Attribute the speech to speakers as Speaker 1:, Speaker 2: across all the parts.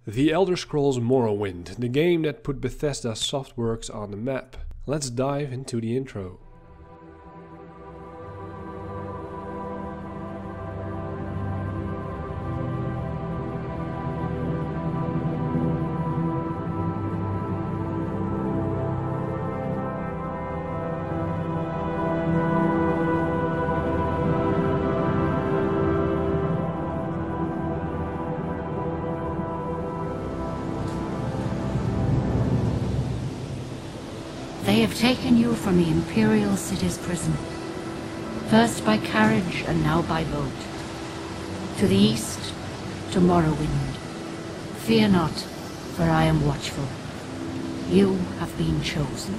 Speaker 1: The Elder Scrolls Morrowind, the game that put Bethesda Softworks on the map. Let's dive into the intro.
Speaker 2: They have taken you from the Imperial City's prison, first by carriage and now by boat. To the east, to Morrowind. Fear not, for I am watchful. You have been chosen.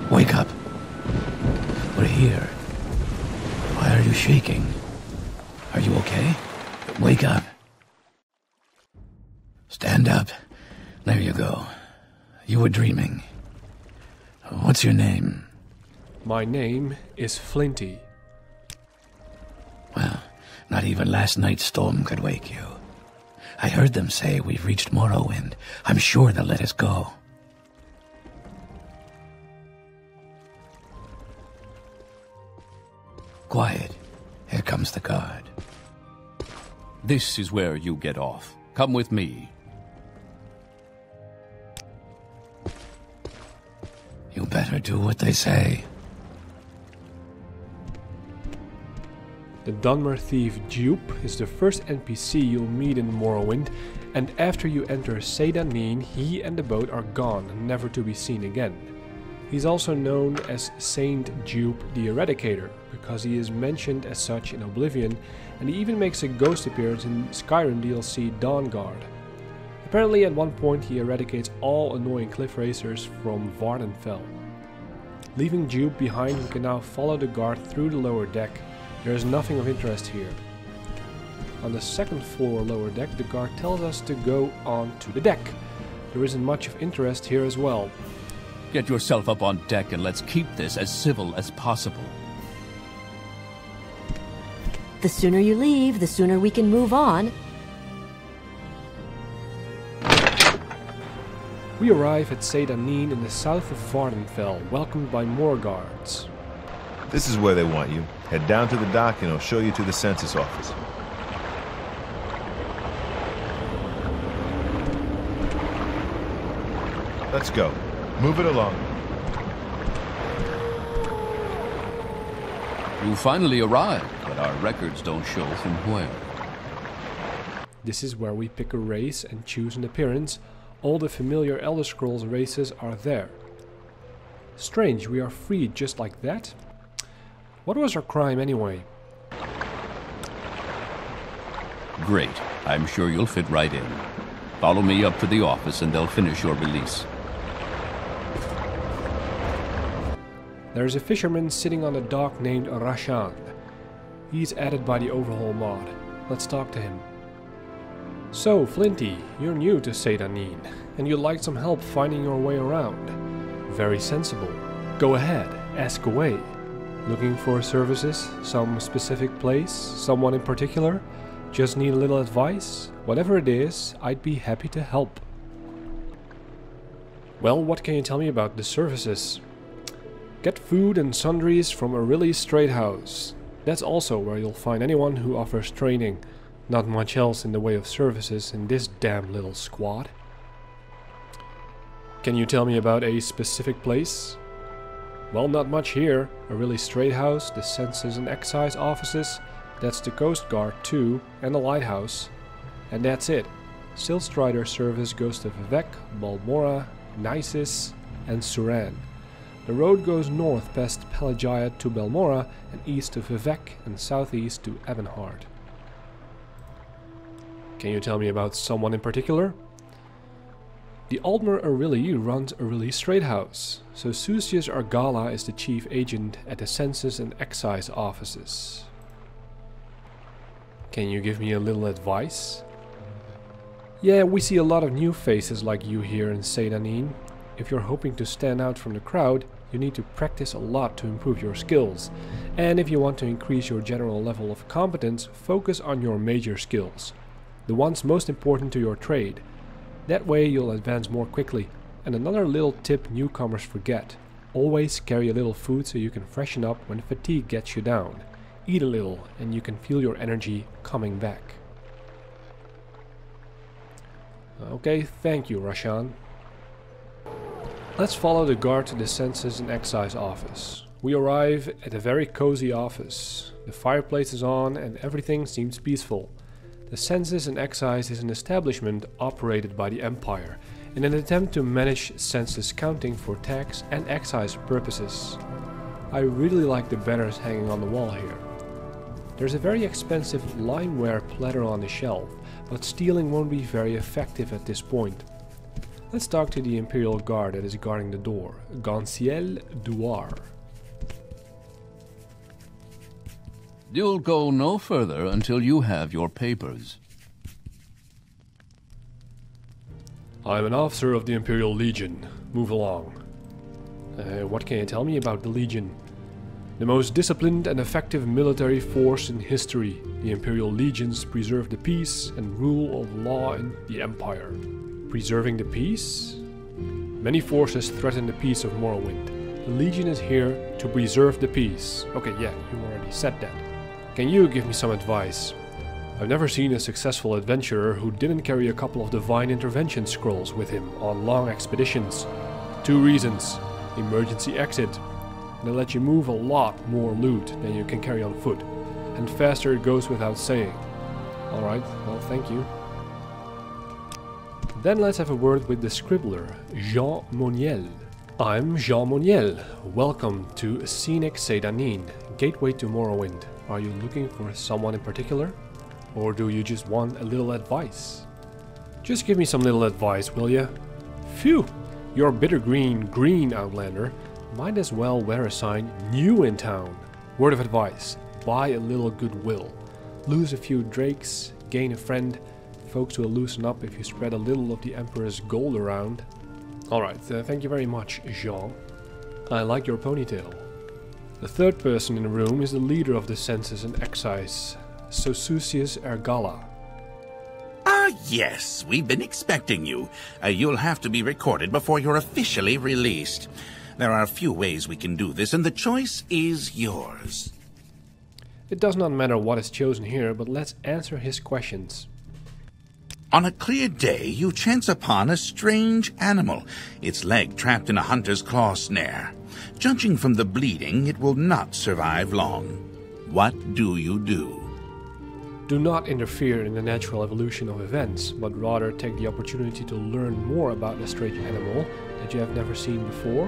Speaker 3: Wake up. We're here. Why are you shaking? Are you okay? Wake up. Stand up. There you go. You were dreaming. What's your name?
Speaker 1: My name is Flinty.
Speaker 3: Well, not even last night's storm could wake you. I heard them say we've reached Morrowind. I'm sure they'll let us go. Quiet. Here comes the guard.
Speaker 4: This is where you get off. Come with me.
Speaker 3: You better do what they say.
Speaker 1: The Dunmer thief Jupe is the first NPC you'll meet in Morrowind, and after you enter Seyda-Neen, he and the boat are gone, never to be seen again. He's also known as Saint Jupe the Eradicator, because he is mentioned as such in Oblivion, and he even makes a ghost appearance in Skyrim DLC Dawnguard. Apparently at one point he eradicates all annoying cliff racers from Vvardenfell. Leaving Jupe behind, we can now follow the guard through the lower deck. There is nothing of interest here. On the second floor lower deck, the guard tells us to go on to the deck. There isn't much of interest here as well.
Speaker 4: Get yourself up on deck and let's keep this as civil as possible.
Speaker 5: The sooner you leave, the sooner we can move on.
Speaker 1: We arrive at Seyda-Neen in the south of Vvardenfell, welcomed by more guards.
Speaker 6: This is where they want you. Head down to the dock and I'll show you to the census office. Let's go. Move it along.
Speaker 4: You finally arrived, but our records don't show from where.
Speaker 1: This is where we pick a race and choose an appearance. All the familiar Elder Scrolls races are there. Strange, we are freed just like that? What was our crime anyway?
Speaker 4: Great. I'm sure you'll fit right in. Follow me up to the office and they'll finish your release.
Speaker 1: There's a fisherman sitting on a dock named Rashan. He's added by the Overhaul mod. Let's talk to him. So, Flinty, you're new to Seyda-Neen, and you'd like some help finding your way around. Very sensible. Go ahead, ask away. Looking for services? Some specific place? Someone in particular? Just need a little advice? Whatever it is, I'd be happy to help. Well, what can you tell me about the services? Get food and sundries from Aurelius Trade House. That's also where you'll find anyone who offers training. Not much else in the way of services in this damn little squad. Can you tell me about a specific place? Well, not much here. Aurelius Trade House, the Census and Excise offices, that's the Coast Guard too, and the Lighthouse. And that's it. Silstrider service goes to Vivec, Balmora, Nisus, and Suran. The road goes north past Pelagia to Balmora, and east to Vivec, and southeast to Ebonheart. Can you tell me about someone in particular? The Aldmer Aurelie runs Aurelius Trade House, so Sucius Argala is the chief agent at the Census and Excise offices. Can you give me a little advice? Yeah, we see a lot of new faces like you here in Seyda-Neen. If you're hoping to stand out from the crowd, You need to practice a lot to improve your skills, and if you want to increase your general level of competence, focus on your major skills, the ones most important to your trade. That way you'll advance more quickly. And another little tip newcomers forget: always carry a little food so you can freshen up when fatigue gets you down. Eat a little and you can feel your energy coming back. Okay, thank you, Rashan. Let's follow the guard to the Census and Excise office. We arrive at a very cozy office. The fireplace is on and everything seems peaceful. The Census and Excise is an establishment operated by the Empire in an attempt to manage census counting for tax and excise purposes. I really like the banners hanging on the wall here. There's a very expensive limeware platter on the shelf, but stealing won't be very effective at this point. Let's talk to the Imperial Guard that is guarding the door, Gonciel Duar.
Speaker 4: You'll go no further until you have your papers.
Speaker 1: I'm an officer of the Imperial Legion. Move along. What can you tell me about the Legion? The most disciplined and effective military force in history, the Imperial Legions preserve the peace and rule of law in the Empire. Preserving the peace? Many forces threaten the peace of Morrowind. The Legion is here to preserve the peace. Okay, yeah, you already said that. Can you give me some advice? I've never seen a successful adventurer who didn't carry a couple of divine intervention scrolls with him on long expeditions. 2 reasons: emergency exit, and they let you move a lot more loot than you can carry on foot, and faster it goes without saying. Alright, well, thank you. Then let's have a word with the scribbler, Jean Moniel. I'm Jean Moniel. Welcome to Scenic Sedanin, gateway to Morrowind. Are you looking for someone in particular? Or do you just want a little advice? Just give me some little advice, will ya? Phew! You're bitter green outlander. Might as well wear a sign, new in town. Word of advice: buy a little goodwill. Lose a few drakes, gain a friend. Folks will loosen up if you spread a little of the Emperor's gold around. Alright, thank you very much, Jean. I like your ponytail. The third person in the room is the leader of the Census and Excise, Sosusius Ergala.
Speaker 7: Ah, yes, we've been expecting you. You'll have to be recorded before you're officially released. There are a few ways we can do this, and the choice is yours.
Speaker 1: It does not matter what is chosen here, but let's answer his questions.
Speaker 7: On a clear day, you chance upon a strange animal, its leg trapped in a hunter's claw snare. Judging from the bleeding, it will not survive long. What do you do?
Speaker 1: Do not interfere in the natural evolution of events, but rather take the opportunity to learn more about the strange animal that you have never seen before.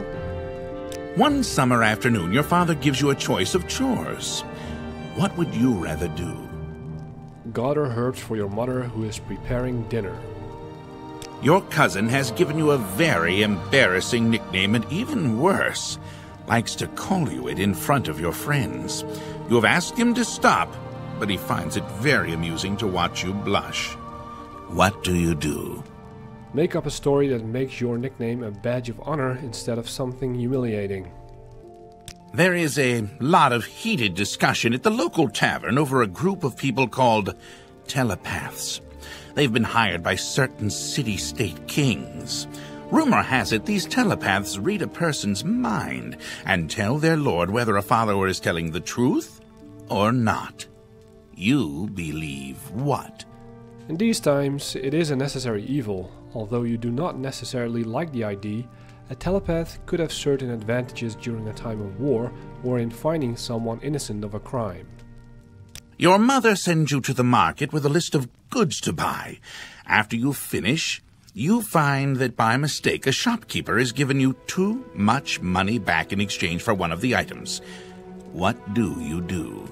Speaker 7: One summer afternoon, your father gives you a choice of chores. What would you rather do?
Speaker 1: Gather herbs for your mother who is preparing dinner.
Speaker 7: Your cousin has given you a very embarrassing nickname, and even worse, likes to call you it in front of your friends. You have asked him to stop, but he finds it very amusing to watch you blush. What do you do?
Speaker 1: Make up a story that makes your nickname a badge of honor instead of something humiliating.
Speaker 7: There is a lot of heated discussion at the local tavern over a group of people called telepaths. They've been hired by certain city-state kings. Rumor has it these telepaths read a person's mind and tell their lord whether a follower is telling the truth or not. You believe what?
Speaker 1: In these times, it is a necessary evil. Although you do not necessarily like the idea, a telepath could have certain advantages during a time of war or in finding someone innocent of a crime.
Speaker 7: Your mother sends you to the market with a list of goods to buy. After you finish, you find that by mistake a shopkeeper has given you too much money back in exchange for one of the items. What do you do?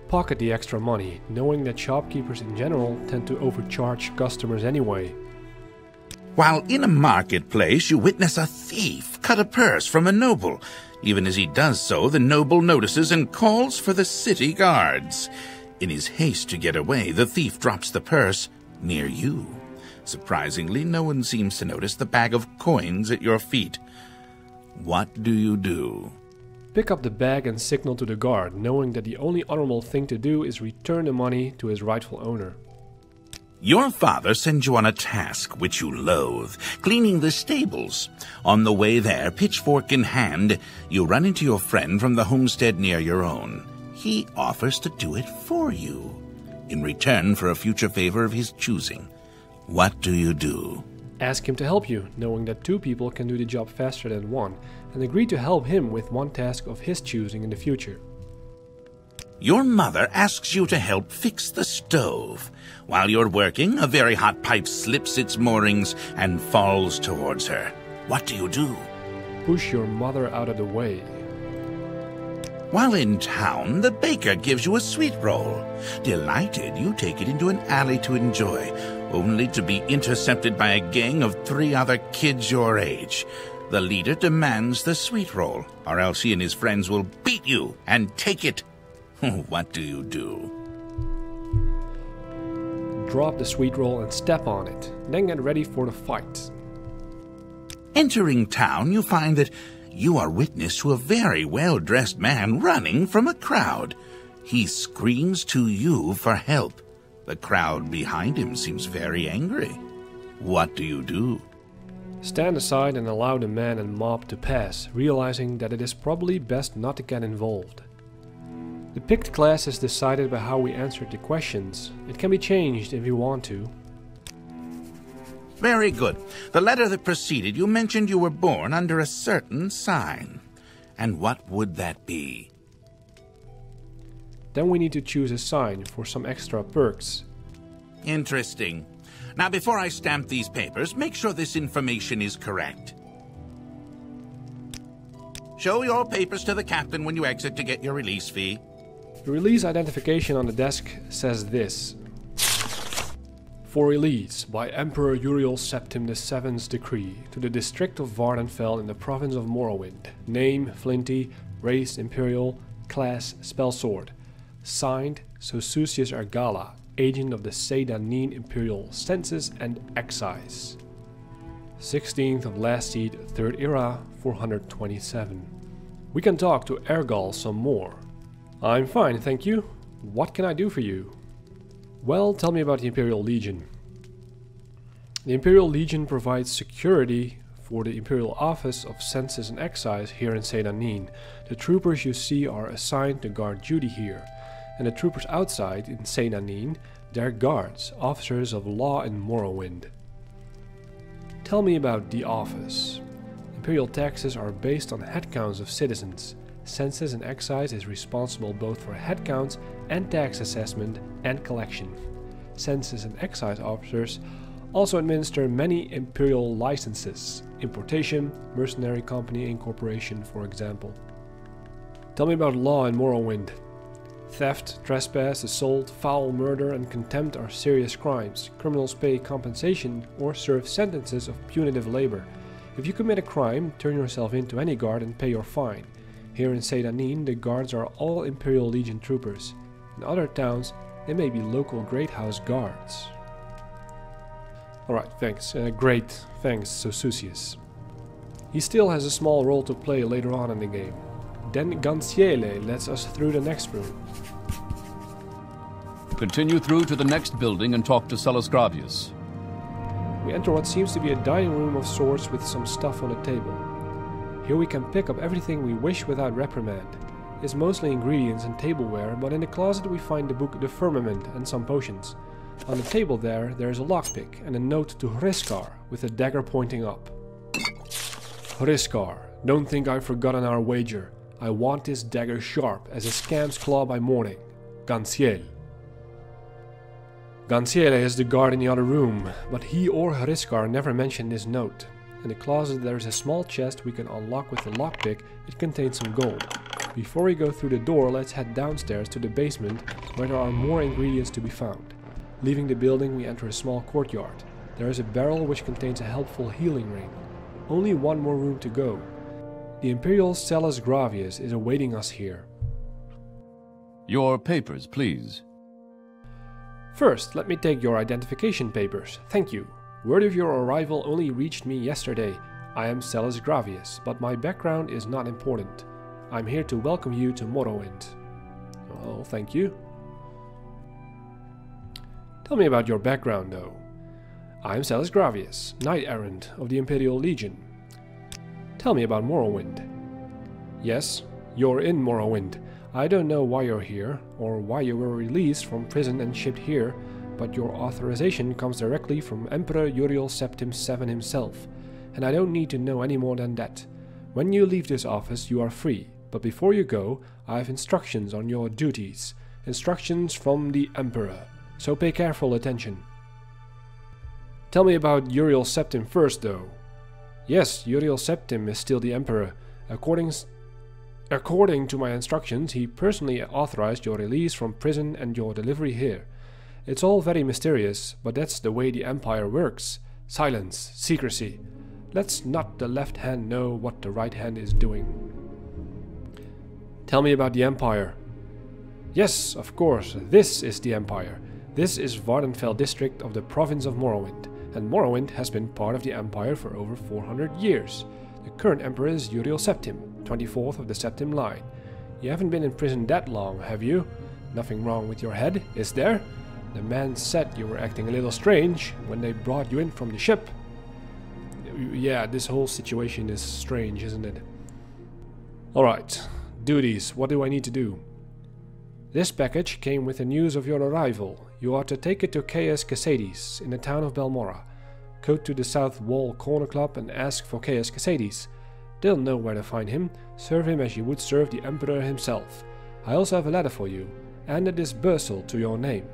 Speaker 1: Pocket the extra money, knowing that shopkeepers in general tend to overcharge customers anyway.
Speaker 7: While in a marketplace, you witness a thief cut a purse from a noble. Even as he does so, the noble notices and calls for the city guards. In his haste to get away, the thief drops the purse near you. Surprisingly, no one seems to notice the bag of coins at your feet. What do you do?
Speaker 1: Pick up the bag and signal to the guard, knowing that the only honorable thing to do is return the money to his rightful owner.
Speaker 7: Your father sends you on a task which you loathe, cleaning the stables. On the way there, pitchfork in hand, you run into your friend from the homestead near your own. He offers to do it for you, in return for a future favor of his choosing. What do you do?
Speaker 1: Ask him to help you, knowing that 2 people can do the job faster than 1, and agree to help him with one task of his choosing in the future.
Speaker 7: Your mother asks you to help fix the stove. While you're working, a very hot pipe slips its moorings and falls towards her. What do you do?
Speaker 1: Push your mother out of the way.
Speaker 7: While in town, the baker gives you a sweet roll. Delighted, you take it into an alley to enjoy, only to be intercepted by a gang of 3 other kids your age. The leader demands the sweet roll, or else he and his friends will beat you and take it. What do you do?
Speaker 1: Drop the sweet roll and step on it, then get ready for the fight.
Speaker 7: Entering town, you find that you are witness to a very well-dressed man running from a crowd. He screams to you for help. The crowd behind him seems very angry. What do you do?
Speaker 1: Stand aside and allow the man and mob to pass, realizing that it is probably best not to get involved. The picked class is decided by how we answer the questions. It can be changed if you want to.
Speaker 7: Very good. The letter that preceded you mentioned you were born under a certain sign. And what would that be?
Speaker 1: Then we need to choose a sign for some extra perks.
Speaker 7: Interesting. Now, before I stamp these papers, make sure this information is correct. Show your papers to the captain when you exit to get your release fee.
Speaker 1: The release identification on the desk says this. For release by Emperor Uriel Septim VII's decree to the district of Vardenfell in the province of Morrowind. Name, Flinty, race, Imperial, class, Spellsword. Signed, Sosusius Argala, agent of the Seyda-Neen Imperial Census and Excise. 16th of last seed, 3rd era, 427. We can talk to Ergal some more. I'm fine, thank you. What can I do for you? Well, tell me about the Imperial Legion. The Imperial Legion provides security for the Imperial Office of Census and Excise here in Seyda-Neen. The troopers you see are assigned to guard duty here, and the troopers outside in Seyda-Neen, they're guards, officers of law in Morrowind. Tell me about the office. Imperial taxes are based on headcounts of citizens. Census and Excise is responsible both for headcounts and tax assessment and collection. Census and Excise officers also administer many imperial licenses, importation, mercenary company incorporation, for example. Tell me about law in Morrowind. Theft, trespass, assault, foul murder and contempt are serious crimes. Criminals pay compensation or serve sentences of punitive labor. If you commit a crime, turn yourself in to any guard and pay your fine. Here in Seyda-Neen, the guards are all Imperial Legion troopers. In other towns, they may be local Great House guards. Alright, thanks. Great, thanks, Sosusius. He still has a small role to play later on in the game. Then Ganciele lets us through the next room.
Speaker 4: Continue through to the next building and talk to Sellus Gravius.
Speaker 1: We enter what seems to be a dining room of sorts with some stuff on the table. Here we can pick up everything we wish without reprimand. It's mostly ingredients and tableware, but in the closet we find the book The Firmament and some potions. On the table there is a lockpick and a note to Hriskar with a dagger pointing up. Hriskar, don't think I've forgotten our wager. I want this dagger sharp as a scam's claw by morning. Ganciele. Ganciele is the guard in the other room, but he or Hriskar never mentioned this note. In the closet there is a small chest we can unlock with the lockpick. It contains some gold. Before we go through the door, let's head downstairs to the basement where there are more ingredients to be found. Leaving the building, we enter a small courtyard. There is a barrel which contains a helpful healing ring. Only one more room to go. The Imperial Sellus Gravius is awaiting us here.
Speaker 4: Your papers, please.
Speaker 1: First, let me take your identification papers. Thank you. Word of your arrival only reached me yesterday. I am Celes Gravius, but my background is not important. I'm here to welcome you to Morrowind. Oh, thank you. Tell me about your background, though. I am Celes Gravius, Knight-Errant of the Imperial Legion. Tell me about Morrowind. Yes, you're in Morrowind. I don't know why you're here, or why you were released from prison and shipped here, but your authorization comes directly from Emperor Uriel Septim VII himself, and I don't need to know any more than that. When you leave this office, you are free, but before you go, I have instructions on your duties. Instructions from the Emperor, so pay careful attention. Tell me about Uriel Septim first, though. Yes, Uriel Septim is still the Emperor. According to my instructions, he personally authorized your release from prison and your delivery here. It's all very mysterious, but that's the way the Empire works. Silence, secrecy. Let's not the left hand know what the right hand is doing. Tell me about the Empire. Yes, of course, this is the Empire. This is Vvardenfell district of the province of Morrowind, and Morrowind has been part of the Empire for over 400 years. The current Emperor is Uriel Septim, 24th of the Septim line. You haven't been in prison that long, have you? Nothing wrong with your head, is there? The man said you were acting a little strange when they brought you in from the ship. Yeah, this whole situation is strange, isn't it? Alright, duties, what do I need to do? This package came with the news of your arrival. You are to take it to Caius Cassades in the town of Balmora. Go to the South Wall Corner Club and ask for Caius Cassades. They'll know where to find him. Serve him as you would serve the Emperor himself. I also have a letter for you, and a disbursal to your name.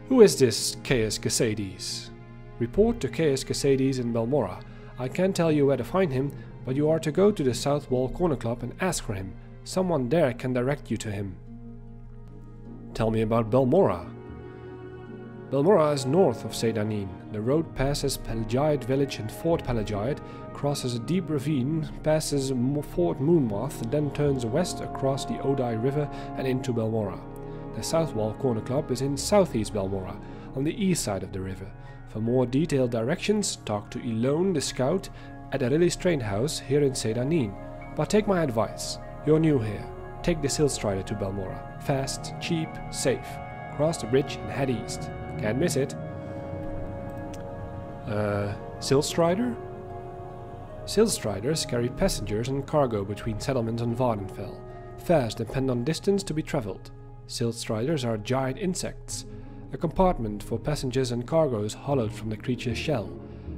Speaker 1: Who is this Caius Cassades? Report to Caius Cassades in Balmora. I can't tell you where to find him, but you are to go to the South Wall Corner Club and ask for him. Someone there can direct you to him. Tell me about Balmora. Balmora is north of Sedanin. The road passes Pelagiad village and Fort Pelagiad, crosses a deep ravine, passes Fort Moonmoth, then turns west across the Odai River and into Balmora. The South Wall Corner Club is in southeast Balmora, on the east side of the river. For more detailed directions, talk to Elone the Scout at Arilli's train house here in Sedanin. But take my advice. You're new here. Take the Silstrider to Balmora. Fast, cheap, safe. Cross the bridge and head east. Can't miss it. Silstrider? Silstriders carry passengers and cargo between settlements on Vvardenfell. Fares depend on distance to be traveled. Silstriders are giant insects. A compartment for passengers and cargo is hollowed from the creature's shell.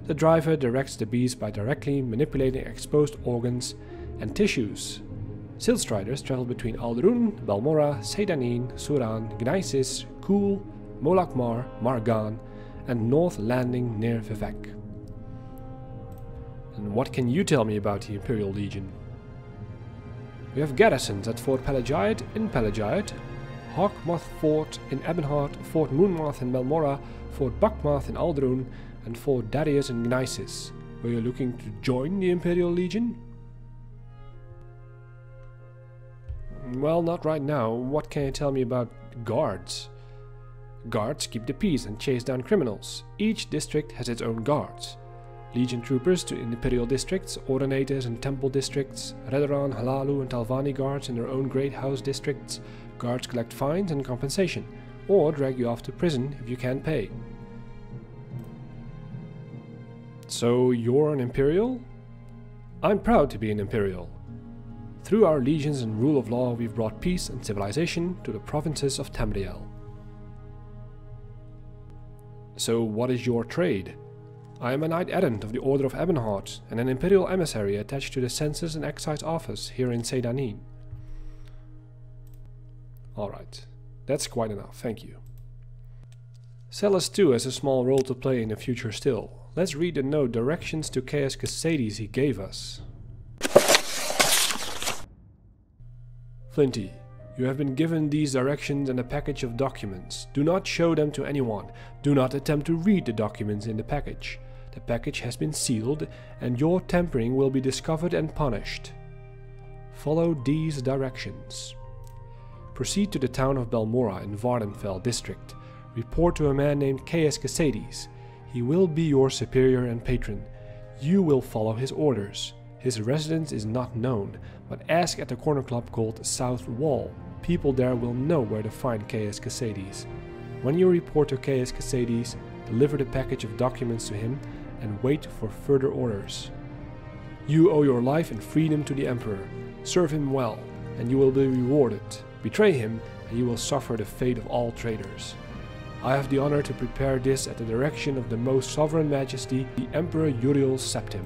Speaker 1: The driver directs the beast by directly manipulating exposed organs and tissues. Silstriders travel between Ald'ruhn, Balmora, Sedanin, Suran, Gnisis, Kul, Molakmar, Margan, and North Landing near Vivec. And what can you tell me about the Imperial Legion? We have garrisons at Fort Pelagiad in Pelagiad, Hawkmoth Fort in Ebonheart, Fort Moonmoth in Balmora, Fort Buckmoth in Ald'ruhn, and Fort Darius in Gnisis. Were you looking to join the Imperial Legion? Well, not right now. What can you tell me about guards? Guards keep the peace and chase down criminals. Each district has its own guards. Legion troopers to Imperial districts, Ordinators in Temple districts, Redoran, Hlaalu and Talvani guards in their own Great House districts. Guards collect fines and compensation, or drag you off to prison if you can't pay. So you're an Imperial? I'm proud to be an Imperial. Through our legions and rule of law, we've brought peace and civilization to the provinces of Tamriel. So what is your trade? I am a Knight-Errant of the Order of Ebonheart and an Imperial emissary attached to the Census and Excise Office here in Sedanin. Alright, that's quite enough, thank you. Celes too has a small role to play in the future still. Let's read the note directions to Caius Cassades he gave us. Flinty, you have been given these directions and a package of documents. Do not show them to anyone. Do not attempt to read the documents in the package. The package has been sealed, and your tampering will be discovered and punished. Follow these directions. Proceed to the town of Balmora in Vvardenfell district. Report to a man named Caius Cassades. He will be your superior and patron. you will follow his orders. His residence is not known, but ask at the corner club called South Wall. People there will know where to find Caius Cassades. When you report to Caius Cassades, deliver the package of documents to him and wait for further orders. You owe your life and freedom to the Emperor. Serve him well, and you will be rewarded. Betray him, and you will suffer the fate of all traitors. I have the honor to prepare this at the direction of the most sovereign majesty, the Emperor Uriel Septim.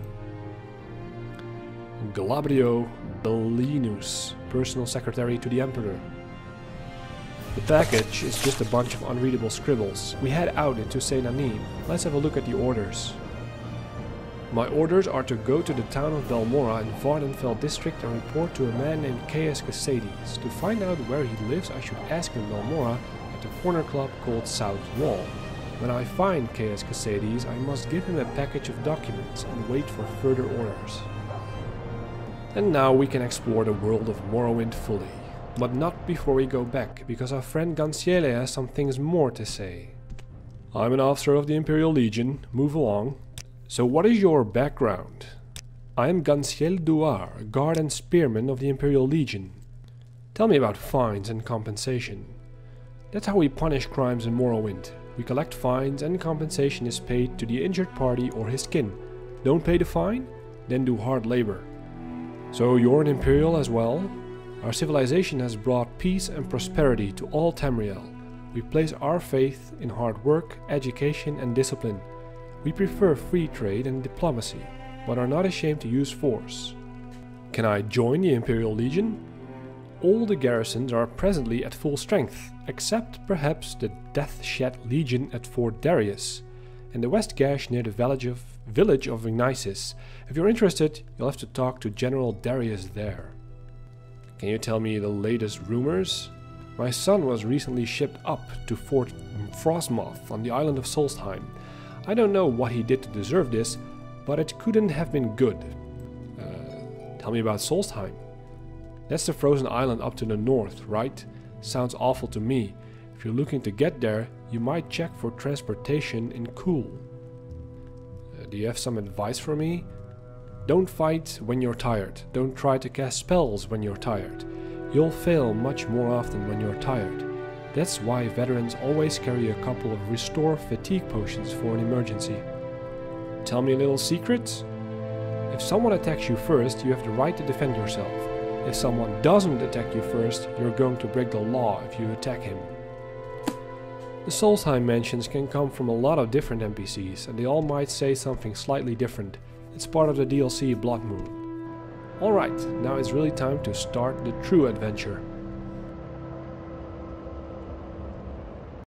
Speaker 1: Galabrio Bellinus, personal secretary to the Emperor. The package is just a bunch of unreadable scribbles. We head out into Sedanin. Let's have a look at the orders. My orders are to go to the town of Balmora in Vardenfell district and report to a man named Caius Cassades. To find out where he lives, I should ask in Balmora at the corner club called South Wall. When I find Caius Cassades, I must give him a package of documents and wait for further orders. And now we can explore the world of Morrowind fully. But not before we go back, because our friend Ganciele has some things more to say. I'm an officer of the Imperial Legion. Move along. So what is your background? I am Ganciele Duar, a guard and spearman of the Imperial Legion. Tell me about fines and compensation. That's how we punish crimes in Morrowind. We collect fines and compensation is paid to the injured party or his kin. Don't pay the fine? Then do hard labor. So you're an Imperial as well? Our civilization has brought peace and prosperity to all Tamriel. We place our faith in hard work, education and discipline. We prefer free trade and diplomacy, but are not ashamed to use force. Can I join the Imperial Legion? All the garrisons are presently at full strength, except perhaps the Deathshed Legion at Fort Darius, in the West Gash near the village of Ignisis. If you're interested, you'll have to talk to General Darius there. Can you tell me the latest rumors? My son was recently shipped up to Fort Frostmoth on the island of Solstheim. I don't know what he did to deserve this, but it couldn't have been good. Tell me about Solstheim. That's the frozen island up to the north, right? Sounds awful to me. If you're looking to get there, you might check for transportation in Kuul. Do you have some advice for me? Don't fight when you're tired. Don't try to cast spells when you're tired. You'll fail much more often when you're tired. That's why veterans always carry a couple of restore fatigue potions for an emergency. Tell me a little secret? If someone attacks you first, you have the right to defend yourself. If someone doesn't attack you first, you're going to break the law if you attack him. The Solstheim mentions can come from a lot of different NPCs, and they all might say something slightly different. It's part of the DLC Blood Moon. Alright, now it's really time to start the true adventure.